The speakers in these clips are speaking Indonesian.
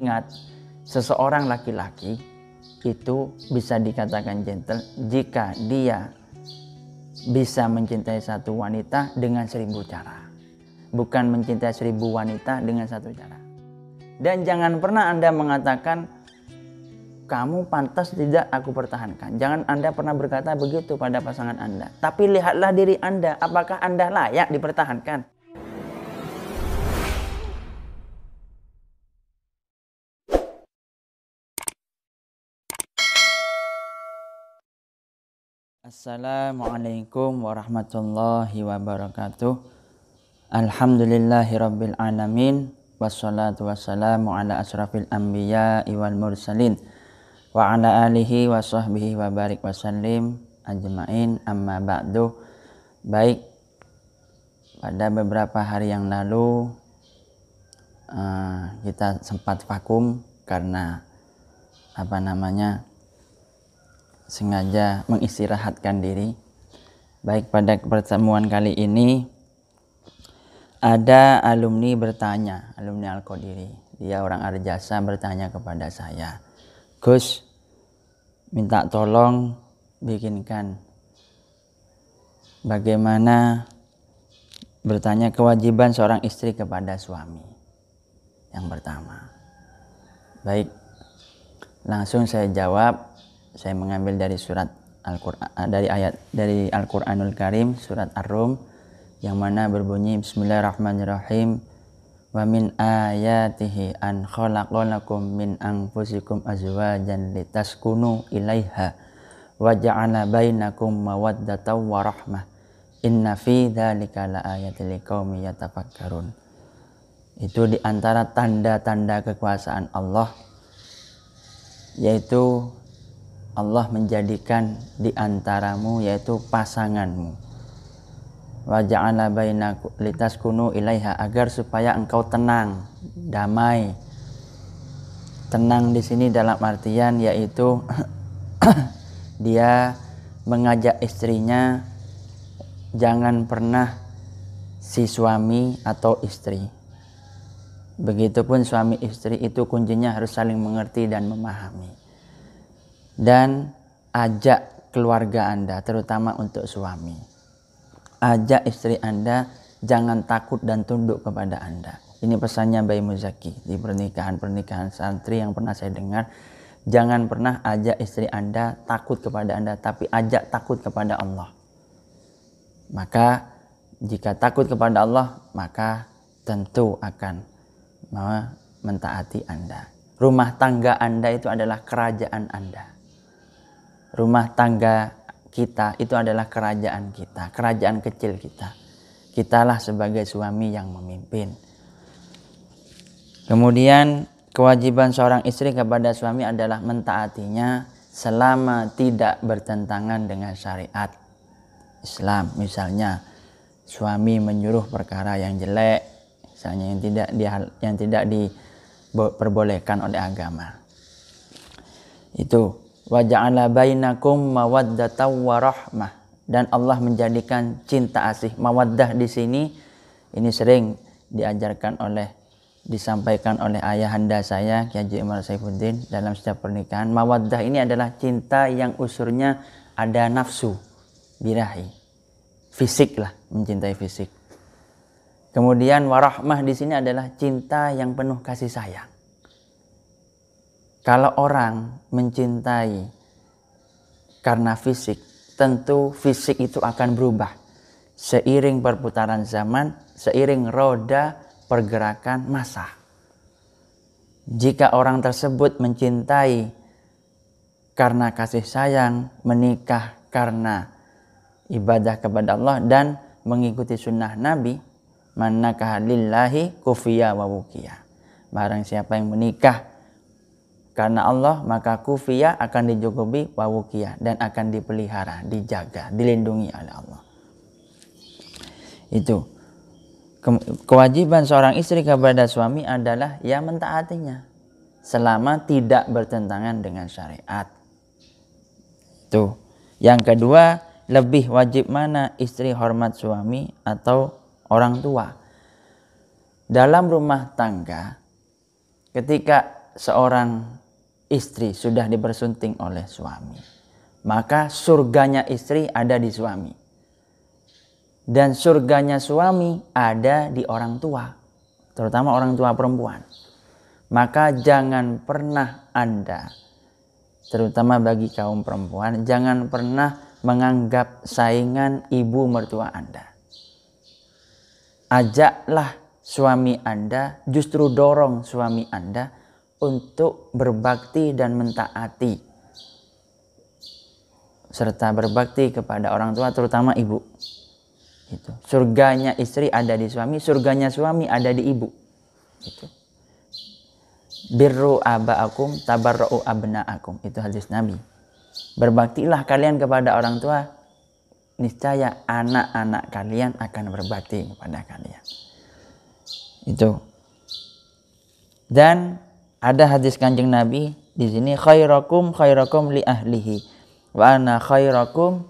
Ingat, seseorang laki-laki itu bisa dikatakan gentle jika dia bisa mencintai satu wanita dengan 1000 cara. Bukan mencintai 1000 wanita dengan satu cara. Dan jangan pernah Anda mengatakan, kamu pantas tidak aku pertahankan. Jangan Anda pernah berkata begitu pada pasangan Anda. Tapi lihatlah diri Anda, apakah Anda layak dipertahankan? Assalamualaikum warahmatullahi wabarakatuh. Alhamdulillahirabbil alamin. Wassalatu wassalamu ala asrafil anbiya'i wal mursalin wa ala alihi wa sahbihi wa barik wasallim ajma'in, amma ba'du. Baik, pada beberapa hari yang lalu kita sempat vakum karena sengaja mengistirahatkan diri. Baik, pada pertemuan kali ini ada alumni bertanya, alumni Al-Qadiri. Dia orang Arjasa bertanya kepada saya, Gus, minta tolong bikinkan bagaimana bertanya kewajiban seorang istri kepada suami. Yang pertama. Baik, langsung saya jawab. Saya mengambil dari surat Al-Qur'an, dari Al-Qur'anul Karim, surat Ar-Rum, yang mana berbunyi Bismillahirrahmanirrahim. Wa min ayatihi an khalaqalakum min anfusikum azwajan litaskunu ilaiha wa ja'ala bainakum mawaddatan wa rahmah. Inna fi dzalika laayatil liqaumin yatafakkarun. Itu di antara tanda-tanda kekuasaan Allah, yaitu Allah menjadikan di antaramu yaitu pasanganmu. Wa ja'ala bainakum litaskunu ilaiha, agar supaya engkau tenang, damai. Tenang di sini dalam artian yaitu dia mengajak istrinya, jangan pernah si suami atau istri. Begitupun suami istri itu kuncinya harus saling mengerti dan memahami. Dan ajak keluarga Anda, terutama untuk suami, ajak istri Anda jangan takut dan tunduk kepada Anda. Ini pesannya Mbak Muzaki di pernikahan santri yang pernah saya dengar. Jangan pernah ajak istri Anda takut kepada Anda, tapi ajak takut kepada Allah. Maka jika takut kepada Allah, maka tentu akan mentaati Anda. Rumah tangga Anda itu adalah kerajaan Anda. Rumah tangga kita itu adalah kerajaan kita, kerajaan kecil kita. Kitalah sebagai suami yang memimpin. Kemudian kewajiban seorang istri kepada suami adalah mentaatinya selama tidak bertentangan dengan syariat Islam. Misalnya suami menyuruh perkara yang jelek, misalnya yang tidak diperbolehkan oleh agama. Itu wa ja'ala bainakum mawaddatan wa rahmah, dan Allah menjadikan cinta asih. Mawaddah di sini ini sering disampaikan oleh ayahanda saya Kiai Haji Umar Saifuddin dalam setiap pernikahan. Mawaddah ini adalah cinta yang unsurnya ada nafsu, birahi, fisik lah, mencintai fisik. Kemudian warahmah di sini adalah cinta yang penuh kasih sayang. Kalau orang mencintai karena fisik, tentu fisik itu akan berubah seiring perputaran zaman, seiring roda pergerakan massa. Jika orang tersebut mencintai karena kasih sayang, menikah karena ibadah kepada Allah dan mengikuti sunnah Nabi, man nakaha lillahi kufiya wa wukiya. Barang siapa yang menikah karena Allah, maka kufiya akan dicukupi, wa wukiya, dan akan dipelihara, dijaga, dilindungi oleh Allah. Itu kewajiban seorang istri kepada suami adalah ya mentaatinya selama tidak bertentangan dengan syariat. Itu. Yang kedua, lebih wajib mana istri hormat suami atau orang tua? Dalam rumah tangga, ketika seorang istri sudah dipersunting oleh suami, maka surganya istri ada di suami. Dan surganya suami ada di orang tua, terutama orang tua perempuan. Maka jangan pernah Anda, terutama bagi kaum perempuan, jangan pernah menganggap saingan ibu mertua Anda. Ajaklah suami Anda, justru dorong suami Anda untuk berbakti dan mentaati, serta berbakti kepada orang tua, terutama ibu. Itu. Surganya istri ada di suami, surganya suami ada di ibu. Itu. Birru aba'akum tabarra'u abna'akum. Itu hadis Nabi. Berbaktilah kalian kepada orang tua, niscaya anak-anak kalian akan berbakti kepada kalian. Itu. Dan ada hadis Kanjeng Nabi di sini, khairakum li ahlihi wa ana khairakum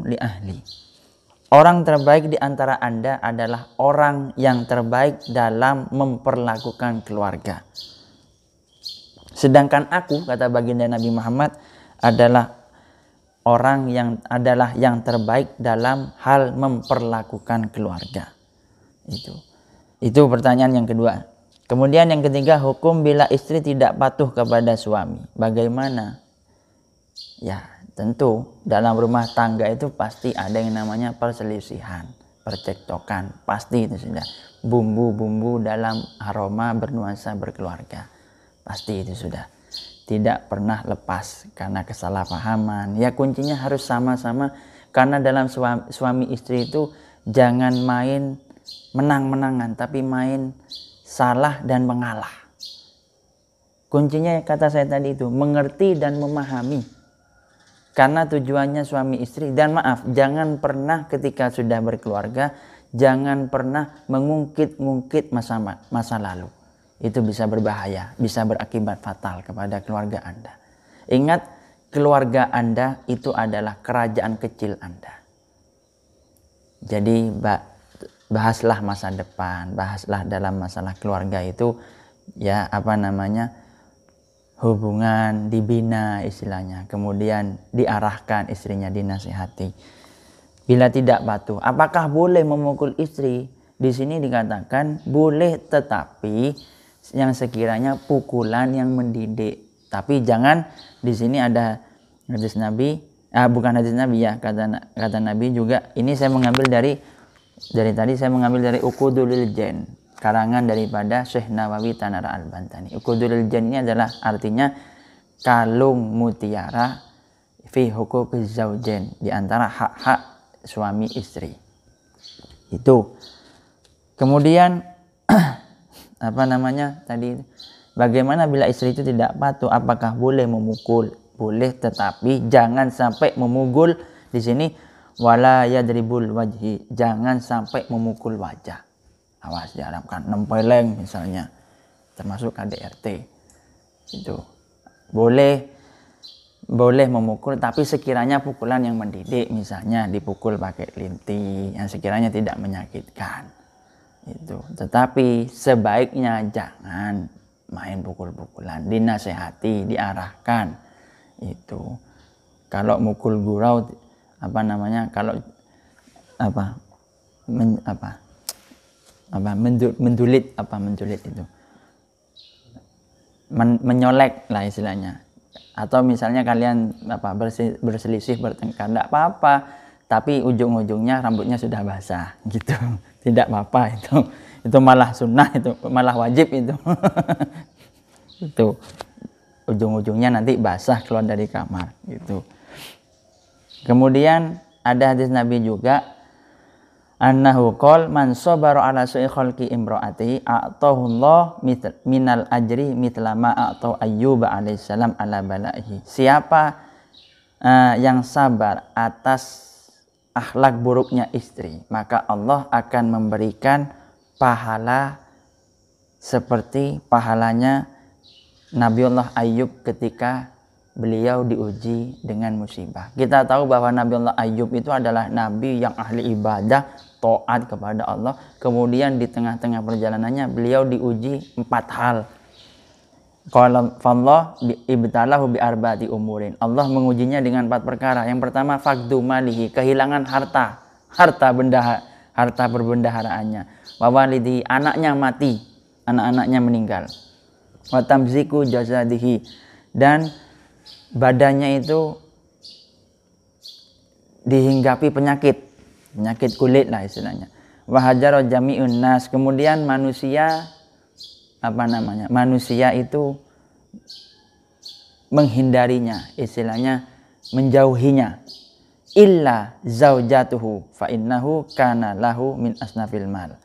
li ahli. Orang terbaik di antara Anda adalah orang yang terbaik dalam memperlakukan keluarga. Sedangkan aku, kata baginda Nabi Muhammad, adalah orang yang terbaik dalam hal memperlakukan keluarga. Itu pertanyaan yang kedua. Kemudian yang ketiga, hukum bila istri tidak patuh kepada suami. Bagaimana? Ya, tentu dalam rumah tangga itu pasti ada yang namanya perselisihan, percekcokan. Pasti itu sudah. Bumbu-bumbu dalam aroma bernuansa berkeluarga. Pasti itu sudah. Tidak pernah lepas karena kesalahpahaman. Ya kuncinya harus sama-sama. Karena dalam suami istri itu jangan main menang-menangan, tapi main salah dan mengalah. Kuncinya kata saya tadi itu, mengerti dan memahami. Karena tujuannya suami istri, dan maaf, jangan pernah ketika sudah berkeluarga, jangan pernah mengungkit-ungkit masa lalu. Itu bisa berbahaya, bisa berakibat fatal kepada keluarga Anda. Ingat, keluarga Anda itu adalah kerajaan kecil Anda. Jadi bahaslah masa depan, bahaslah dalam masalah keluarga itu, ya hubungan dibina istilahnya, kemudian diarahkan istrinya, dinasihati. Bila tidak patuh, apakah boleh memukul istri? Di sini dikatakan boleh, tetapi yang sekiranya pukulan yang mendidik. Tapi jangan, di sini ada hadis Nabi, bukan hadis Nabi ya, kata Nabi juga. Ini saya mengambil dari tadi saya mengambil dari Uqudul Jan, karangan daripada Syekh Nawawi Tanara Al-Bantani. Uqudul Jan ini adalah artinya kalung mutiara fi huquqiz zaujain, di antara hak-hak suami istri. Itu. Kemudian tadi, bagaimana bila istri itu tidak patuh? Apakah boleh memukul? Boleh, tetapi jangan sampai memukul. Di sini wala yadribul wajhi, jangan sampai memukul wajah. Awas, diharapkan nempeleng misalnya, termasuk KDRT. Itu boleh memukul, tapi sekiranya pukulan yang mendidik, misalnya dipukul pakai linting yang sekiranya tidak menyakitkan. Itu. Tetapi sebaiknya jangan main pukul-pukulan, dinasehati, diarahkan. Itu. Kalau mukul gurau, mendulit itu, menyolek lah istilahnya. Atau misalnya kalian berselisih, bertengkar, tidak apa-apa, tapi ujung-ujungnya rambutnya sudah basah gitu, tidak apa-apa. Itu malah sunnah, itu malah wajib itu. Itu ujung-ujungnya nanti basah keluar dari kamar gitu. Kemudian ada hadis Nabi juga, annahu qol man sabara ala su'i khalqi imraati a'tahullah minal ajri mithla ma a'ta Ayyub alaihissalam ala balaihi. Siapa yang sabar atas akhlak buruknya istri, maka Allah akan memberikan pahala seperti pahalanya Nabiullah Ayyub ketika beliau diuji dengan musibah. Kita tahu bahwa Nabi Allah Ayub itu adalah nabi yang ahli ibadah, taat kepada Allah. Kemudian di tengah-tengah perjalanannya beliau diuji 4 hal. Qala fallah ibtalahu bi arba'ati umurin. Allah mengujinya dengan 4 perkara. Yang pertama faqdu malihi, kehilangan harta perbendaharaannya. Wa walidi, anaknya mati, anak-anaknya meninggal. Wa tamziku jazadihi, dan badannya itu dihinggapi penyakit kulit lah istilahnya. Wa hajara jami'un nas, kemudian manusia itu menghindarinya, istilahnya menjauhinya. Illa zaujatuhu fa innahu kana lahu min asnafil mal,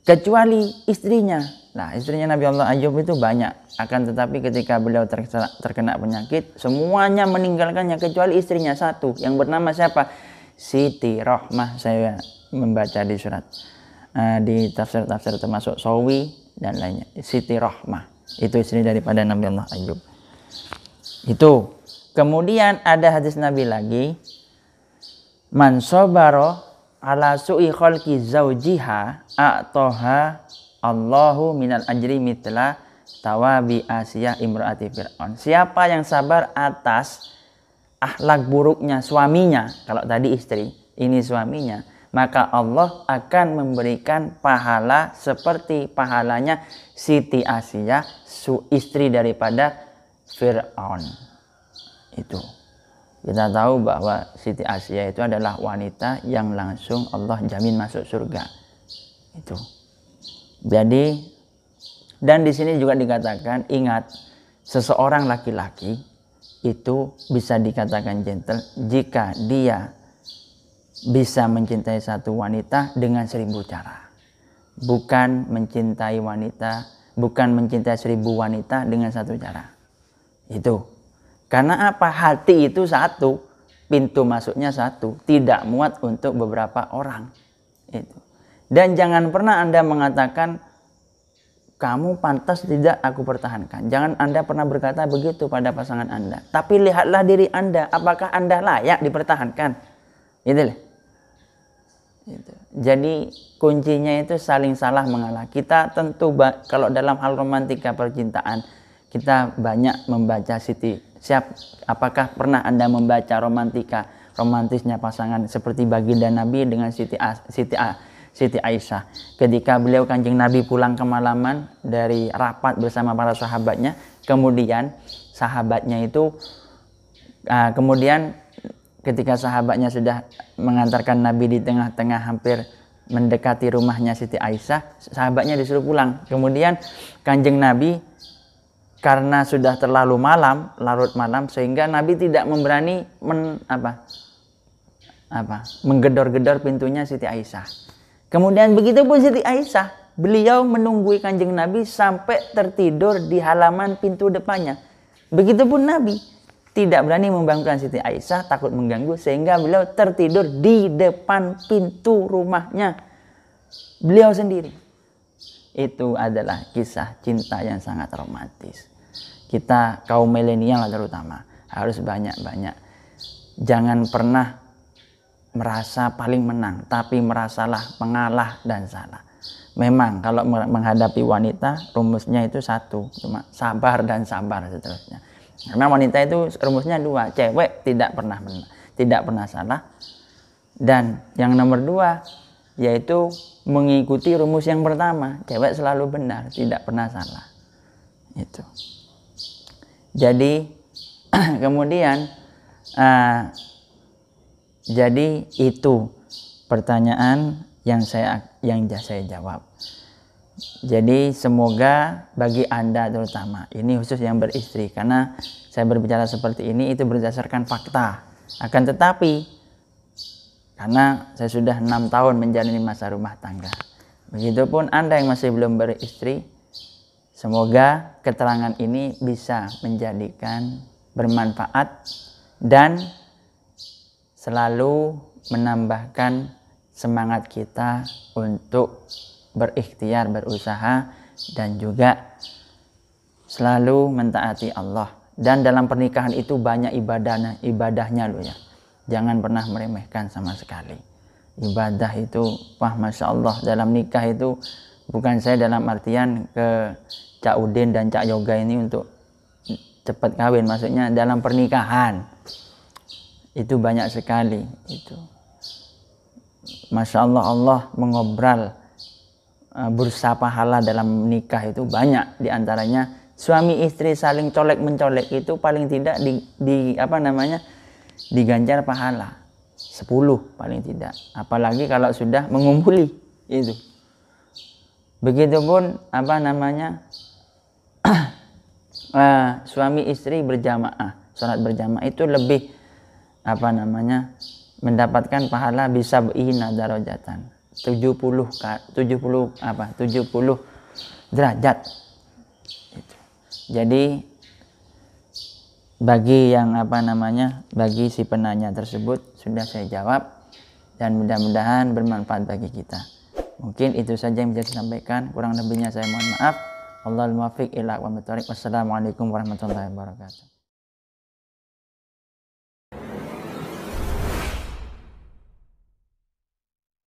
kecuali istrinya. Nah, istrinya Nabi Allah Ayub itu banyak, akan tetapi ketika beliau terkena penyakit, semuanya meninggalkannya kecuali istrinya satu, yang bernama siapa? Siti Rahmah. Saya membaca di surat, di tafsir-tafsir termasuk Sawi dan lainnya. Siti Rahmah itu istri daripada Nabi Allah Ayub. Itu. Kemudian ada hadis Nabi lagi, man sobaro ala su'i khalqi zawjiha a'toha Allahu minal ajri mitla tawabi Asiyah imraati Fir'aun. Siapa yang sabar atas akhlak buruknya suaminya, kalau tadi istri, ini suaminya, maka Allah akan memberikan pahala seperti pahalanya Siti Asiyah, istri daripada Fir'aun. Itu. Kita tahu bahwa Siti Asiyah itu adalah wanita yang langsung Allah jamin masuk surga. Itu. Jadi, dan di sini juga dikatakan, ingat, seseorang laki-laki itu bisa dikatakan gentle jika dia bisa mencintai satu wanita dengan 1000 cara. Bukan mencintai 1000 wanita dengan 1 cara. Itu. Karena apa? Hati itu satu, pintu masuknya satu, tidak muat untuk beberapa orang. Itu. Dan jangan pernah Anda mengatakan, kamu pantas tidak aku pertahankan. Jangan Anda pernah berkata begitu pada pasangan Anda. Tapi lihatlah diri Anda, apakah Anda layak dipertahankan. Gitu. Jadi kuncinya itu saling salah mengalah. Kita tentu kalau dalam hal romantika percintaan, kita banyak membaca apakah pernah Anda membaca romantisnya pasangan seperti baginda Nabi dengan Siti Aisyah. Ketika beliau Kanjeng Nabi pulang kemalaman dari rapat bersama para sahabatnya, kemudian sahabatnya itu ketika sahabatnya sudah mengantarkan Nabi di tengah-tengah hampir mendekati rumahnya Siti Aisyah, sahabatnya disuruh pulang. Kemudian Kanjeng Nabi, karena sudah terlalu larut malam, sehingga Nabi tidak memberani menggedor-gedor pintunya Siti Aisyah. Kemudian begitu pun Siti Aisyah, beliau menunggui Kanjeng Nabi sampai tertidur di halaman pintu depannya. Begitupun Nabi tidak berani membangunkan Siti Aisyah, takut mengganggu, sehingga beliau tertidur di depan pintu rumahnya beliau sendiri. Itu adalah kisah cinta yang sangat romantis. Kita kaum milenial terutama harus banyak-banyak. Jangan pernah merasa paling menang, tapi merasalah mengalah dan salah. Memang kalau menghadapi wanita, rumusnya itu satu, cuma sabar dan sabar seterusnya. Karena wanita itu rumusnya 2, cewek tidak pernah salah, dan yang nomor 2 yaitu mengikuti rumus yang pertama, cewek selalu benar, tidak pernah salah. Itu. Jadi kemudian jadi itu pertanyaan yang saya jawab. Jadi semoga bagi Anda terutama, ini khusus yang beristri, karena saya berbicara seperti ini itu berdasarkan fakta. Akan tetapi karena saya sudah 6 tahun menjalani masa rumah tangga, begitupun Anda yang masih belum beristri, semoga keterangan ini bisa menjadikan bermanfaat dan selalu menambahkan semangat kita untuk berikhtiar, berusaha, dan juga selalu mentaati Allah Dan dalam pernikahan itu banyak ibadahnya loh ya. Jangan pernah meremehkan sama sekali. Ibadah itu, wah Masya Allah, dalam nikah itu bukan saya dalam artian ke Cak Udin dan Cak Yoga ini untuk cepat kawin. Maksudnya dalam pernikahan itu banyak sekali itu. Masya Allah, Allah mengobral bursa pahala dalam nikah itu banyak. Diantaranya suami istri saling colek mencolek itu paling tidak diganjar pahala 10 paling tidak. Apalagi kalau sudah mengumpuli itu. Begitupun suami istri berjamaah, sholat berjamaah itu lebih mendapatkan pahala bisa bi'ina darajatan 70 derajat. Jadi bagi yang bagi si penanya tersebut sudah saya jawab dan mudah-mudahan bermanfaat bagi kita. Mungkin itu saja yang bisa saya sampaikan, kurang lebihnya saya mohon maaf. Wallahul muwaffiq ila aqwamit thoriq. Wassalamualaikum warahmatullahi wabarakatuh.